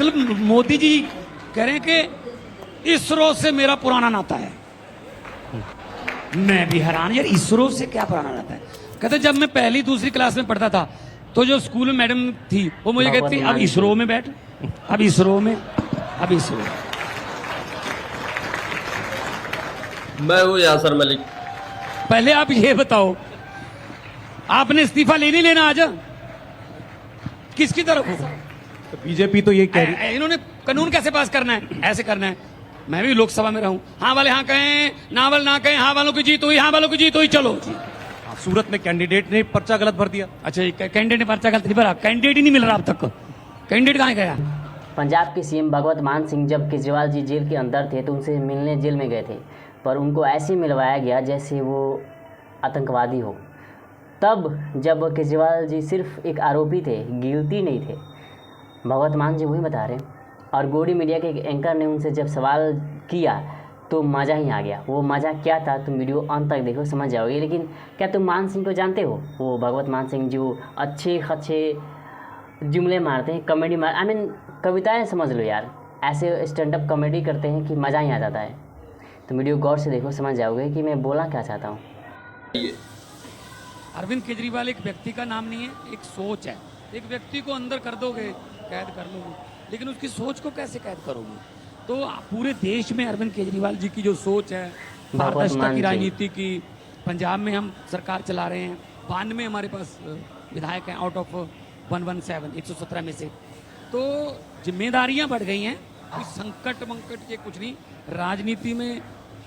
मतलब मोदी जी कह रहे हैं कि इसरो से मेरा पुराना नाता है। मैं भी हैरान, यार इसरो से क्या पुराना नाता है? कहते जब मैं पहली दूसरी क्लास में पढ़ता था तो जो स्कूल में मैडम थी वो मुझे कहती अब इसरो में बैठ, अब इसरो में, अब इसरो। मैं हूँ यासर मलिक। पहले आप ये बताओ, आपने इस्तीफा लेने लेना आज किसकी तरफ हो? तो बीजेपी तो ये कह रही है, इन्होंने कानून कैसे पास करना है, ऐसे करना है। मैं भी लोकसभा में रहूं, हाँ वाले हाँ कहें, ना वाले ना कहें, हाँ वालों की जीत हुई, हाँ वालों की जीत हुई, चलो जी। सूरत में कैंडिडेट ने पर्चा गलत भर दिया। अच्छा, कैंडिडेट ने पर्चा गलत नहीं भरा, कैंडिडेट ही नहीं मिल रहा अब तक। कैंडिडेट कहाँ गया? पंजाब के सीएम भगवत मान सिंह जब केजरीवाल जी जेल के अंदर थे तो उनसे मिलने जेल में गए थे, पर उनको ऐसे मिलवाया गया जैसे वो आतंकवादी हो। तब जब केजरीवाल जी सिर्फ एक आरोपी थे, गिल्टी नहीं थे, भगवत मान जी वही बता रहे हैं। और गोडी मीडिया के एक एंकर ने उनसे जब सवाल किया तो मज़ा ही आ गया। वो मज़ा क्या था तुम वीडियो अंत तक देखो, समझ जाओगे। लेकिन क्या तुम मान सिंह को जानते हो? वो भगवत मान सिंह जो अच्छे जुमले मारते हैं, कॉमेडी आई मीन कविताएं समझ लो यार, ऐसे स्टैंड अप कॉमेडी करते हैं कि मज़ा ही आ जाता है। तो वीडियो गौर से देखो, समझ जाओगे कि मैं बोला क्या चाहता हूँ। अरविंद केजरीवाल एक व्यक्ति का नाम नहीं है, एक सोच है। एक व्यक्ति को अंदर कर दोगे, कैद कर लोगे, लेकिन उसकी सोच को कैसे कैद करोगे? तो पूरे देश में अरविंद केजरीवाल जी की जो सोच है, पारदर्शिता की राजनीति की, पंजाब में हम सरकार चला रहे हैं, 92 हमारे पास विधायक हैं आउट ऑफ 117 117 में से। तो जिम्मेदारियां बढ़ गई हैं। कोई संकट मंकट ये कुछ नहीं, राजनीति में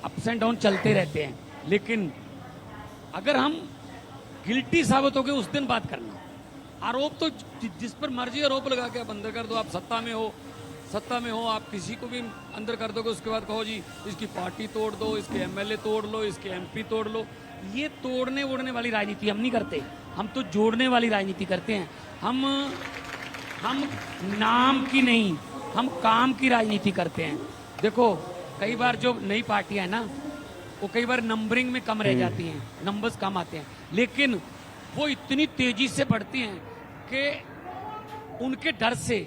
अप्स एंड डाउन चलते रहते हैं। लेकिन अगर हम गिल्टी साबित हो गए उस दिन बात करना। आरोप तो जिस पर मर्जी आरोप लगा के आप अंदर कर दो। आप सत्ता में हो, आप किसी को भी अंदर कर दोगे, उसके बाद कहो जी इसकी पार्टी तोड़ दो, इसके एमएलए तोड़ लो, इसके एमपी तोड़ लो। ये तोड़ने वोड़ने वाली राजनीति हम नहीं करते, हम तो जोड़ने वाली राजनीति करते हैं। हम नाम की नहीं, हम काम की राजनीति करते हैं। देखो कई बार जो नई पार्टियां है ना, वो कई बार नंबरिंग में कम रह जाती हैं, नंबर्स कम आते हैं, लेकिन वो इतनी तेजी से बढ़ती हैं कि उनके डर से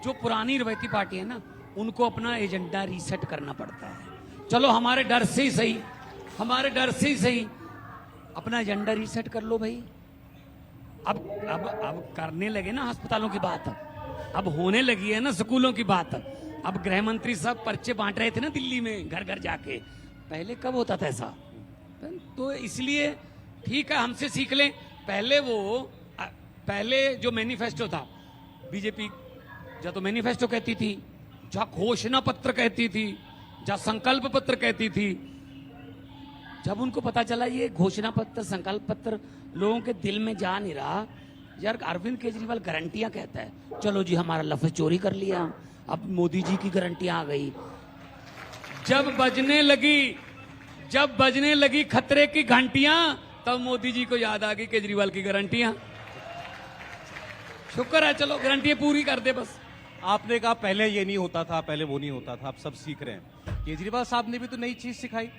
जो पुरानी रवायती पार्टी है ना, उनको अपना एजेंडा रीसेट करना पड़ता है। चलो हमारे डर से ही सही अपना एजेंडा रीसेट कर लो भाई। अब करने लगे ना अस्पतालों की बात, अब होने लगी है ना स्कूलों की बात। अब गृह मंत्री साहब पर्चे बांट रहे थे ना दिल्ली में घर घर जाके, पहले कब होता था ऐसा? तो इसलिए ठीक है, हमसे सीख लें। पहले जो मैनिफेस्टो था, बीजेपी या तो मैनिफेस्टो कहती थी, या घोषणा पत्र कहती थी, या संकल्प पत्र कहती थी। जब उनको पता चला ये घोषणा पत्र संकल्प पत्र लोगों के दिल में जा नहीं रहा, यार अरविंद केजरीवाल गारंटियां कहता है, चलो जी हमारा लफ्ज चोरी कर लिया, अब मोदी जी की गारंटियां आ गई। जब बजने लगी खतरे की घंटियां, तब मोदी जी को याद आ गई केजरीवाल की गारंटियां। शुक्र है, चलो गारंटियां पूरी कर दे बस। आपने कहा पहले ये नहीं होता था, पहले वो नहीं होता था, आप सब सीख रहे हैं। केजरीवाल साहब ने भी तो नई चीज सिखाई।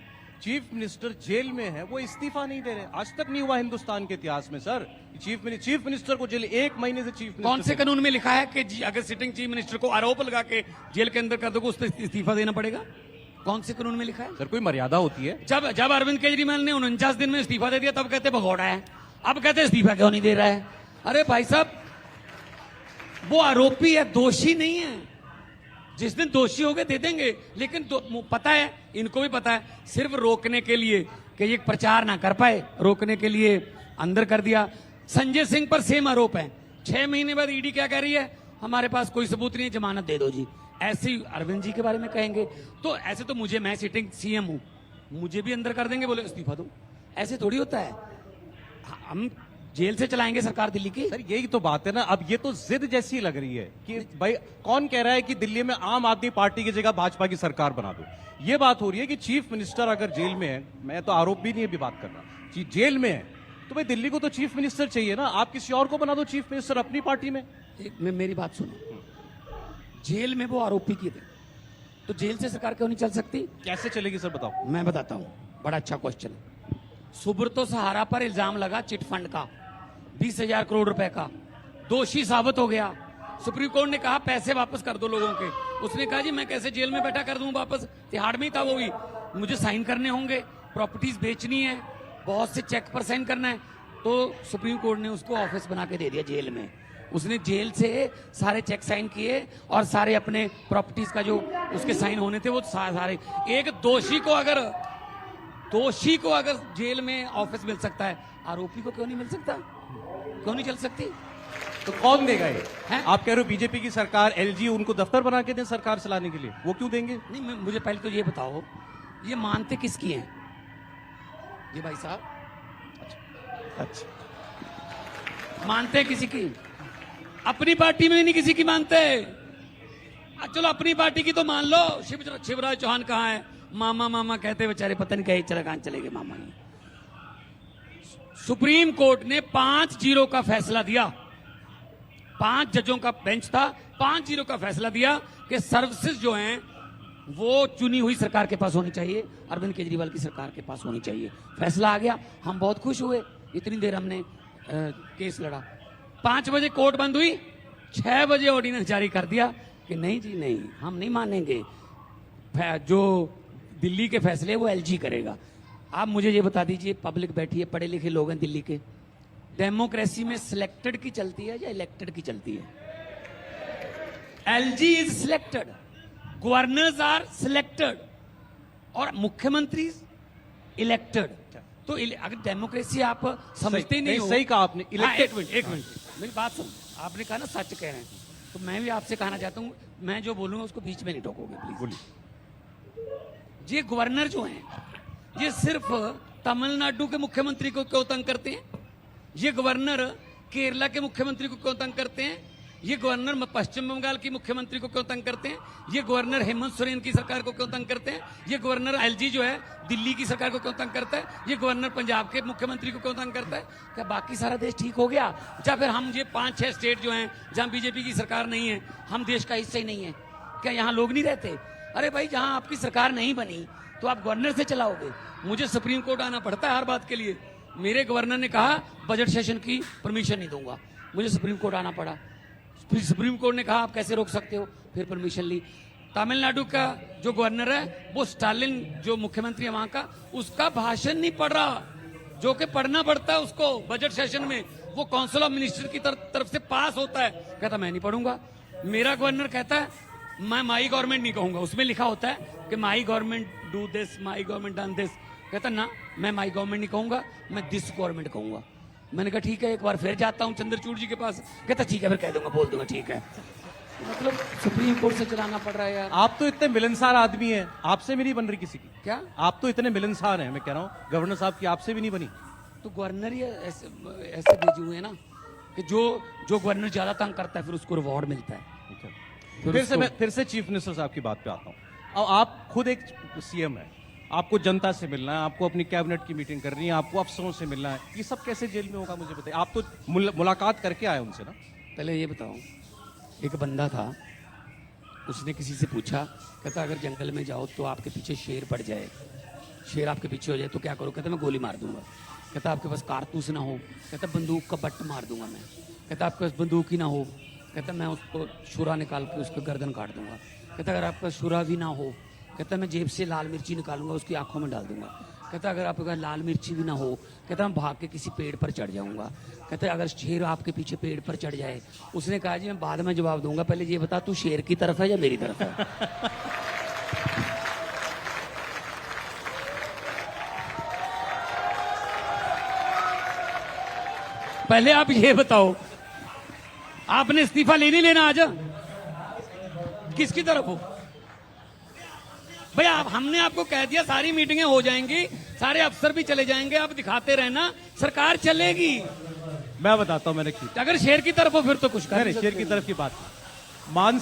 चीफ मिनिस्टर जेल में है, वो इस्तीफा नहीं दे रहे। आज तक नहीं हुआ हिंदुस्तान के इतिहास में सर, चीफ मिनिस्टर को जेल 1 महीने से चीफ कौन से कानून में लिखा है कि अगर सिटिंग चीफ मिनिस्टर को आरोप लगा के जेल के अंदर कर दोगे उस पर इस्तीफा देना पड़ेगा? कौन से कानून में लिखा है? सर कोई मर्यादा होती है। जब अरविंद केजरीवाल ने 49 दिन में इस्तीफा दे दिया तब कहते भगोड़ा है, अब कहते इस्तीफा क्यों नहीं दे रहा है? अरे भाई साहब, वो आरोपी है, दोषी नहीं है। जिस दिन दोषी हो गए दे देंगे, लेकिन पता है, इनको भी पता है, सिर्फ रोकने के लिए कि ये प्रचार ना कर पाए, रोकने के लिए अंदर कर दिया। संजय सिंह पर सेम आरोप है, 6 महीने बाद ईडी क्या कह रही है, हमारे पास कोई सबूत नहीं है, जमानत दे दो जी। ऐसे ही अरविंद जी के बारे में कहेंगे तो ऐसे तो मैं सिटिंग सीएम हूं, मुझे भी अंदर कर देंगे, बोले इस्तीफा दो। ऐसे थोड़ी होता है, हम जेल से चलाएंगे सरकार दिल्ली की। सर यही तो बात है ना, अब ये तो जिद जैसी लग रही है कि भाई कौन कह रहा है कि दिल्ली में आम आदमी पार्टी की जगह भाजपा की सरकार बना दो। ये बात हो रही है कि चीफ मिनिस्टर अगर जेल में है, मैं तो आरोप भी नहीं अभी बात कर रहा, जेल में है तो भाई दिल्ली को तो चीफ मिनिस्टर चाहिए ना, आप किसी और को बना दो चीफ मिनिस्टर अपनी पार्टी में। मेरी बात सुनो, जेल में वो आरोपी की थे तो जेल से सरकार क्यों नहीं चल सकती? कैसे चलेगी सर बताओ? मैं बताता हूं, बड़ा अच्छा क्वेश्चन है। सुब्रतो सहारा पर इल्जाम लगा चिट फंड का 20,000 करोड़ रुपए का, दोषी साबित हो गया, सुप्रीम कोर्ट ने कहा पैसे वापस कर दो लोगों के। उसने कहा जी मैं कैसे जेल में बैठा कर दूं वापस, तिहाड़ में ही था वो भी, मुझे साइन करने होंगे, प्रॉपर्टीज बेचनी है, बहुत से चेक पर साइन करना है। तो सुप्रीम कोर्ट ने उसको ऑफिस बना के दे दिया जेल में। उसने जेल से सारे चेक साइन किए और सारे अपने प्रॉपर्टीज का जो उसके साइन होने थे वो सारे। एक दोषी को अगर जेल में ऑफिस मिल सकता है, आरोपी को क्यों नहीं मिल सकता? क्यों नहीं चल सकती? तो कौन देगा ये? हैं? आप कह रहे हो बीजेपी की सरकार, एलजी उनको दफ्तर बना के दें सरकार चलाने के लिए, वो क्यों देंगे? नहीं, मुझे पहले तो ये बताओ, ये मानते किसकी हैं ये भाई साहब? अच्छा, मानते किसी की? अपनी पार्टी में नहीं किसी की मानते। चलो अपनी पार्टी की तो मान लो। शिवराज चौहान कहाँ है? मामा कहते बेचारे, पता नहीं कहीं चला, कहां चले गए मामा ने। सुप्रीम कोर्ट ने 5-0 का फैसला दिया। 5 जजों का बेंच था, 5-0 का फैसला दिया कि सर्विसेज जो हैं वो चुनी हुई सरकार के पास होनी चाहिए, अरविंद केजरीवाल की सरकार के पास होनी चाहिए। फैसला आ गया, हम बहुत खुश हुए। इतनी देर हमने केस लड़ा। 5 बजे कोर्ट बंद हुई, 6 बजे ऑर्डिनेंस जारी कर दिया कि नहीं जी नहीं, हम नहीं मानेंगे, जो दिल्ली के फैसले वो एलजी करेगा। आप मुझे ये बता दीजिए, पब्लिक बैठी है, पढ़े लिखे लोग हैं दिल्ली के, डेमोक्रेसी में सिलेक्टेड की चलती है या इलेक्टेड की चलती है? LG is selected, governors are selected और मुख्यमंत्री इलेक्टेड। तो अगर डेमोक्रेसी आप समझते ही नहीं हो। सही कहा आपने, इलेक्टेड। एक मिनट मेरी बात सुन। आपने कहा ना सच कह रहे हैं, तो मैं भी आपसे कहना चाहता हूं, मैं जो बोलूंगा उसको बीच में नहीं टोकोगे प्लीज। बोलिए। ये गवर्नर जो हैं, ये सिर्फ तमिलनाडु के मुख्यमंत्री को क्यों तंग करते हैं? ये गवर्नर केरला के मुख्यमंत्री को क्यों तंग करते हैं? ये गवर्नर पश्चिम बंगाल की मुख्यमंत्री को क्यों तंग करते हैं? ये गवर्नर हेमंत सोरेन की सरकार को क्यों तंग करते हैं? ये गवर्नर एलजी जो है दिल्ली की सरकार को क्यों तंग करता है? ये गवर्नर पंजाब के मुख्यमंत्री को क्यों तंग करता है? क्या बाकी सारा देश ठीक हो गया? या फिर हम ये 5-6 स्टेट जो हैं जहां बीजेपी की सरकार नहीं है, हम देश का हिस्सा ही नहीं है? क्या यहाँ लोग नहीं रहते? अरे भाई, जहां आपकी सरकार नहीं बनी तो आप गवर्नर से चलाओगे। मुझे सुप्रीम कोर्ट आना पड़ता है हर बात के लिए। मेरे गवर्नर ने कहा बजट सेशन की परमिशन नहीं दूंगा, मुझे सुप्रीम कोर्ट आना पड़ा। फिर सुप्रीम कोर्ट ने कहा आप कैसे रोक सकते हो, फिर परमिशन ली। तमिलनाडु का जो गवर्नर है वो स्टालिन जो मुख्यमंत्री है वहां का, उसका भाषण नहीं पढ़ रहा जो कि पढ़ना पड़ता है उसको बजट सेशन में। वो काउंसिल ऑफ मिनिस्टर की तरफ से पास होता है। कहता मैं नहीं पढ़ूंगा। मेरा गवर्नर कहता है मैं माई गवर्नमेंट नहीं कहूंगा, उसमें लिखा होता है कि my government do this, my government done this. कहता ना, मैं माई गवर्नमेंट नहीं कहूंगा, मैं दिस गवर्नमेंट कहूंगा। मैंने कहा ठीक है, एक बार फिर जाता हूं चंद्रचूड़ जी के पास। कहता ठीक है, फिर कह दूंगा, बोल दूंगा ठीक है। मतलब सुप्रीम कोर्ट से चलाना पड़ रहा है यार। आप तो इतने मिलनसार आदमी हैं, आपसे भी नहीं बन रही किसी की। क्या आप तो इतने मिलनसार हैं, मैं कह रहा हूँ गवर्नर साहब की आपसे भी नहीं बनी। तो गवर्नर ही ऐसे भेजे हुए हैं ना कि जो गवर्नर ज्यादा तंग करता है फिर उसको रिवॉर्ड मिलता है। फिर से चीफ मिनिस्टर साहब की बात पे आता हूँ। अब आप खुद एक सीएम है, आपको जनता से मिलना है, आपको अपनी कैबिनेट की मीटिंग करनी है, आपको अफसरों से मिलना है, ये सब कैसे जेल में होगा मुझे बताइए। आप तो मुलाकात करके आए उनसे ना। पहले ये बताओ, एक बंदा था, उसने किसी से पूछा, कहता अगर जंगल में जाओ तो आपके पीछे शेर पड़ जाए, शेर आपके पीछे हो जाए तो क्या करो? कहता मैं गोली मार दूंगा। कहता आपके पास कारतूस ना हो? कहता बंदूक का बट मार दूंगा मैं। कहता आपके पास बंदूक ही ना हो? कहता मैं उसको छुरा निकाल के उसको गर्दन काट दूंगा। कहता अगर आपके पास छुरा भी ना हो? कहता मैं जेब से लाल मिर्ची निकालूंगा, उसकी आंखों में डाल दूंगा। कहता अगर आपके पास लाल मिर्ची भी ना हो? कहता मैं भाग के किसी पेड़ पर चढ़ जाऊंगा। कहता अगर शेर आपके पीछे पेड़ पर चढ़ जाए? उसने कहा जी मैं बाद में जवाब दूंगा, पहले ये बता तू शेर की तरफ है या मेरी तरफ है? पहले आप ये बताओ, आपने इस्तीफा लेने लेना आज किसकी तरफ हो भाई? हमने आपको कह दिया सारी मीटिंगें हो जाएंगी, सारे अफसर भी चले जाएंगे, आप दिखाते रहना, सरकार चलेगी। मैं बताता हूं मैंने की। अगर शेर की तरफ हो फिर तो कुछ कर शेर की तरफ की बात। मान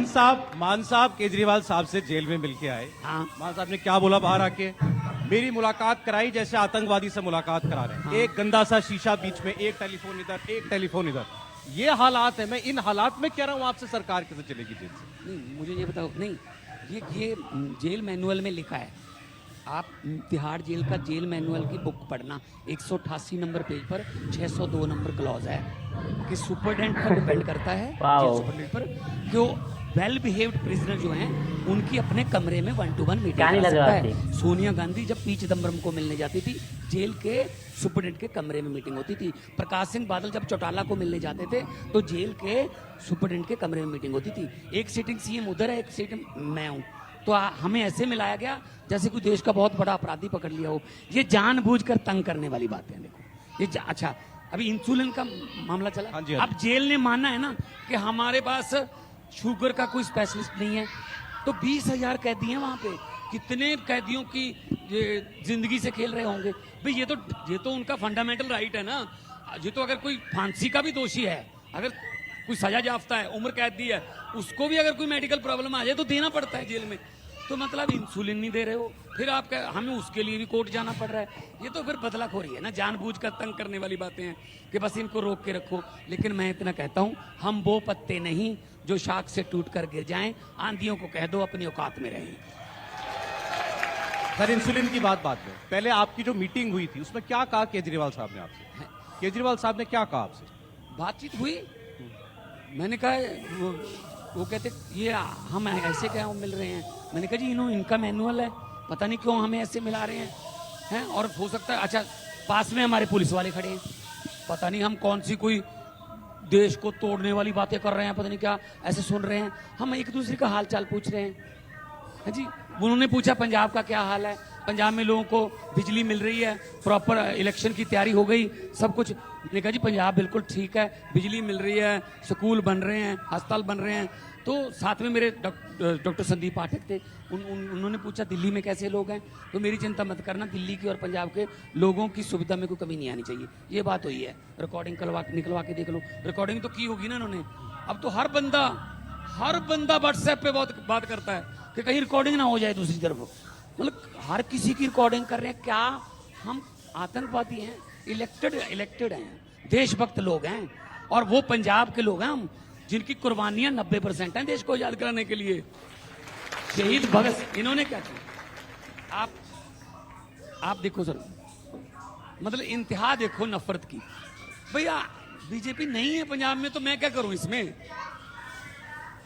साहब केजरीवाल साहब से जेल में मिलके आए। हाँ। मान साहब ने क्या बोला बाहर आके? मेरी मुलाकात कराई जैसे आतंकवादी से मुलाकात करा रहे हैं। हाँ। एक गंदा सा शीशा बीच में, एक टेलीफोन इधर, एक टेलीफोन इधर। ये हालात है। मैं इन हालात में कह रहा हूं आपसे सरकार कैसे चलेगी जेल से? नहीं, मुझे ये बताओ। नहीं, ये जेल मैनुअल में लिखा है आप तिहाड़ जेल का जेल मैनुअल की बुक पढ़ना, 188 नंबर पेज पर 602 नंबर क्लॉज है कि सुपरडेंट पर डिपेंड करता है वाओ। जेल सुपरडेंट पर कि वो वेल बिहेव्ड प्रिजनर जो हैं उनकी अपने कमरे में 1-to-1 मीटिंग कहानी करा सकता लगवाती। है। सोनिया गांधी जब पी चिदम्बरम को मिलने जाती थी, जेल के सुपरडेंट के कमरे में मीटिंग होती थी। प्रकाश सिंह बादल जब चौटाला को मिलने जाते थे तो जेल के सुपरडेंट के कमरे में मीटिंग होती थी। एक सीटिंग सीएम उधर है, एक सीटिंग मैं हूँ, तो हमें ऐसे मिलाया गया जैसे कोई देश का बहुत बड़ा अपराधी पकड़ लिया हो। ये जानबूझकर तंग करने वाली बातें हैं। देखो ये अच्छा, अभी इंसुलिन का मामला चला। हाँ जी, हाँ अब जेल ने माना है ना कि हमारे पास शुगर का कोई स्पेशलिस्ट नहीं है, तो 20,000 कैदी हैं वहां पे। कितने कैदियों की ये जिंदगी से खेल रहे होंगे भाई। ये तो उनका फंडामेंटल राइट है ना। ये तो अगर कोई फांसी का भी दोषी है, अगर कोई सजा याफ्ता है, उम्र कैद दी है, उसको भी अगर कोई मेडिकल प्रॉब्लम आ जाए तो देना पड़ता है जेल में। तो मतलब इंसुलिन नहीं दे रहे हो, फिर आप हमें उसके लिए भी कोर्ट जाना पड़ रहा है। ये तो फिर बदलाखोरी है ना, जानबूझकर तंग करने वाली बातें हैं कि बस इनको रोक के रखो। लेकिन मैं इतना कहता हूं, हम वो पत्ते नहीं जो शाख से टूट कर गिर जाएं। आंधियों को कह दो अपनी औकात में रहें। सर इंसुलिन की बात में पहले आपकी जो मीटिंग हुई थी उसमें क्या कहा केजरीवाल साहब ने आपसे? केजरीवाल साहब ने क्या कहा आपसे? बातचीत हुई, मैंने कहा वो कहते ये हम ऐसे क्या मिल रहे हैं। मैंने कहा जी इनका मैनुअल है, पता नहीं क्यों हमें ऐसे मिला रहे हैं और हो सकता है अच्छा पास में हमारे पुलिस वाले खड़े हैं, पता नहीं हम कौन सी कोई देश को तोड़ने वाली बातें कर रहे हैं, पता नहीं क्या ऐसे सुन रहे हैं। हम एक दूसरे का हाल चाल पूछ रहे हैं। हाँ जी, उन्होंने पूछा पंजाब का क्या हाल है, पंजाब में लोगों को बिजली मिल रही है, प्रॉपर इलेक्शन की तैयारी हो गई, सब कुछ। मैंने कहा जी पंजाब बिल्कुल ठीक है, बिजली मिल रही है, स्कूल बन रहे हैं, अस्पताल बन रहे हैं। तो साथ में मेरे डॉक्टर संदीप पाठक थे, उन्होंने पूछा दिल्ली में कैसे लोग हैं। तो मेरी चिंता मत करना, दिल्ली की और पंजाब के लोगों की सुविधा में कोई कमी नहीं आनी चाहिए। ये बात हुई है, रिकॉर्डिंग निकलवा के देख लो। रिकॉर्डिंग तो की होगी ना इन्होंने। अब तो हर बंदा व्हाट्सएप पे बात करता है कि कहीं रिकॉर्डिंग ना हो जाए दूसरी तरफ। मतलब हर किसी की रिकॉर्डिंग कर रहे हैं। क्या हम आतंकवादी हैं? इलेक्टेड हैं, देशभक्त लोग हैं, और वो पंजाब के लोग हैं हम, जिनकी कुर्बानियां 90% हैं देश को आजाद कराने के लिए। शहीद भगत सिंह, इन्होंने क्या किया? आप देखो सर, मतलब इंतहा देखो नफरत की। भैया बीजेपी नहीं है पंजाब में तो मैं क्या करूं इसमें?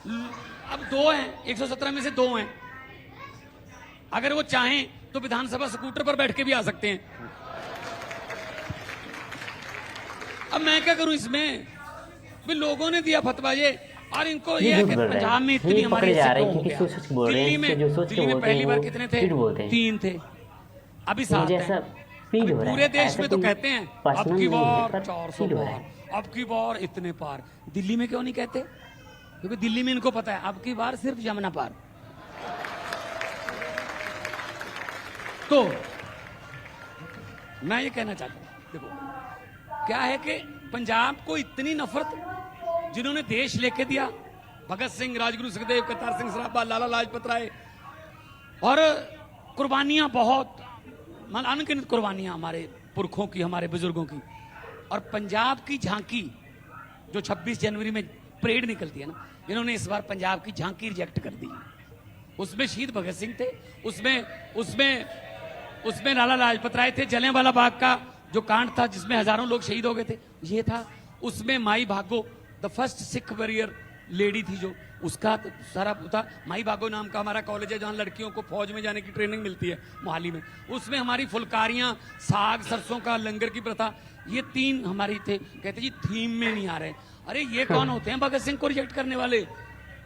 अब 2 हैं, 117 में से 2 हैं। अगर वो चाहें तो विधानसभा स्कूटर पर बैठ के भी आ सकते हैं। अब मैं क्या करूं इसमें? भी लोगों ने दिया फतवा ये, और इनको ये है कि पंजाब में इतनी हमारी दिल्ली में पहली बार कितने थे? 3 थे, अभी 7 हैं। पूरे देश में तो कहते हैं अब की बार 400 पार, अब की बार इतने पार। दिल्ली में क्यों नहीं कहते? क्योंकि दिल्ली में इनको पता है अब की बार सिर्फ यमुना पार। तो मैं ये कहना चाहता हूं, देखो क्या है कि पंजाब को इतनी नफरत, जिन्होंने देश लेके दिया, भगत सिंह, राजगुरु सुखदेव, करतार सिंह सराभा, लाला लाजपत राय, और कुर्बानियां बहुत, अनगिनत कुर्बानियां हमारे पुरखों की, हमारे बुजुर्गों की। और पंजाब की झांकी जो 26 जनवरी में परेड निकलती है ना, इन्होंने इस बार पंजाब की झांकी रिजेक्ट कर दी। उसमें शहीद भगत सिंह थे, उसमें लाला लाजपत राय थे, जलियांवाला बाग का जो कांड था जिसमें हजारों लोग शहीद हो गए थे, ये था। उसमें माई भागो, the first Sikh warrior lady थी जो, उसका सारा था। माई भागो नाम का हमारा कॉलेज है जहां लड़कियों को फौज में जाने की ट्रेनिंग मिलती है, मोहाली में। उसमें हमारी फुलकारियां, साग, सरसों का लंगर की प्रथा, ये 3 हमारी थे। कहते जी थीम में नहीं आ रहे। अरे ये कौन होते हैं भगत सिंह को रिजेक्ट करने वाले?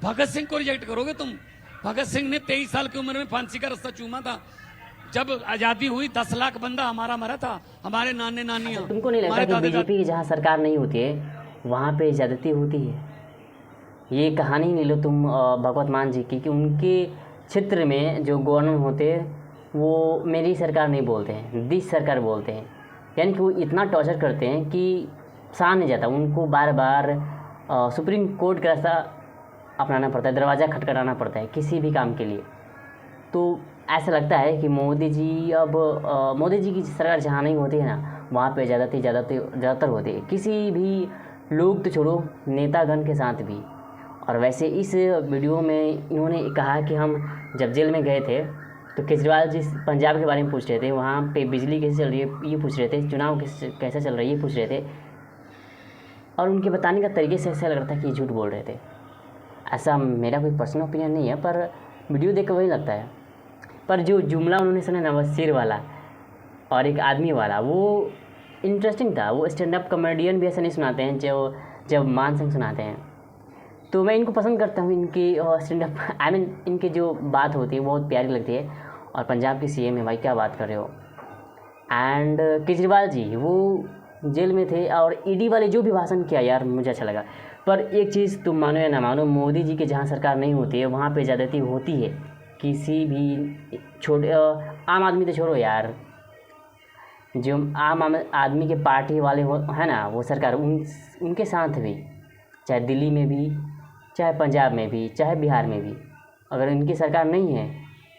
भगत सिंह को रिजेक्ट करोगे तुम? भगत सिंह ने 23 साल की उम्र में फांसी का रास्ता चूमा था। जब आजादी हुई 10 लाख बंदा हमारा मरा था, हमारे नाने नानियां। तुमको नहीं लगता कि बीजेपी की जहाँ सरकार नहीं होती है वहाँ पे ज्यादती होती है? ये कहानी ले लो तुम भगवत मान जी की, कि उनके क्षेत्र में जो गवर्नर होते हैं वो मेरी सरकार नहीं बोलते हैं, दिस सरकार बोलते हैं। यानी कि वो इतना टॉर्चर करते हैं कि सहा नहीं जाता, उनको बार बार सुप्रीम कोर्ट का रास्ता अपनाना पड़ता है, दरवाज़ा खटखटाना पड़ता है किसी भी काम के लिए। तो ऐसा लगता है कि मोदी जी की सरकार जहाँ नहीं होती है ना, वहाँ पे ज़्यादातर होती है, किसी भी लोग तो छोड़ो, नेतागण के साथ भी। और वैसे इस वीडियो में इन्होंने कहा कि हम जब जेल में गए थे तो केजरीवाल जी पंजाब के बारे में पूछ रहे थे, वहाँ पे बिजली कैसे चल रही है ये पूछ रहे थे, चुनाव कैसे चल रही है ये पूछ रहे थे, और उनके बताने का तरीके से ऐसा लग रहा था कि झूठ बोल रहे थे। ऐसा मेरा कोई पर्सनल ओपिनियन नहीं है, पर वीडियो देख कर वही लगता है। पर जो जुमला उन्होंने सुना ना, वो सिर वाला और एक आदमी वाला, वो इंटरेस्टिंग था। वो स्टैंड अप कॉमेडियन भी ऐसा नहीं सुनाते हैं जो जब मान सिंह सुनाते हैं। तो मैं इनको पसंद करता हूँ, इनकी स्टैंड अप आई मीन इनकी जो बात होती है बहुत प्यारी लगती है। और पंजाब के सीएम है भाई, क्या बात कर रहे हो। एंड केजरीवाल जी वो जेल में थे, और ईडी वाले जो भी भाषण किया यार मुझे अच्छा लगा। पर एक चीज़ तुम मानो या ना मानो, मोदी जी के जहाँ सरकार नहीं होती है वहाँ पे ज़्यादती होती है। किसी भी छोटे आम आदमी तो छोड़ो यार, जो आम आदमी के पार्टी वाले हो है ना, वो सरकार उनके साथ भी, चाहे दिल्ली में भी, चाहे पंजाब में भी, चाहे बिहार में भी, अगर इनकी सरकार नहीं है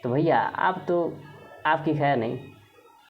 तो भैया आप तो आपकी खैर नहीं।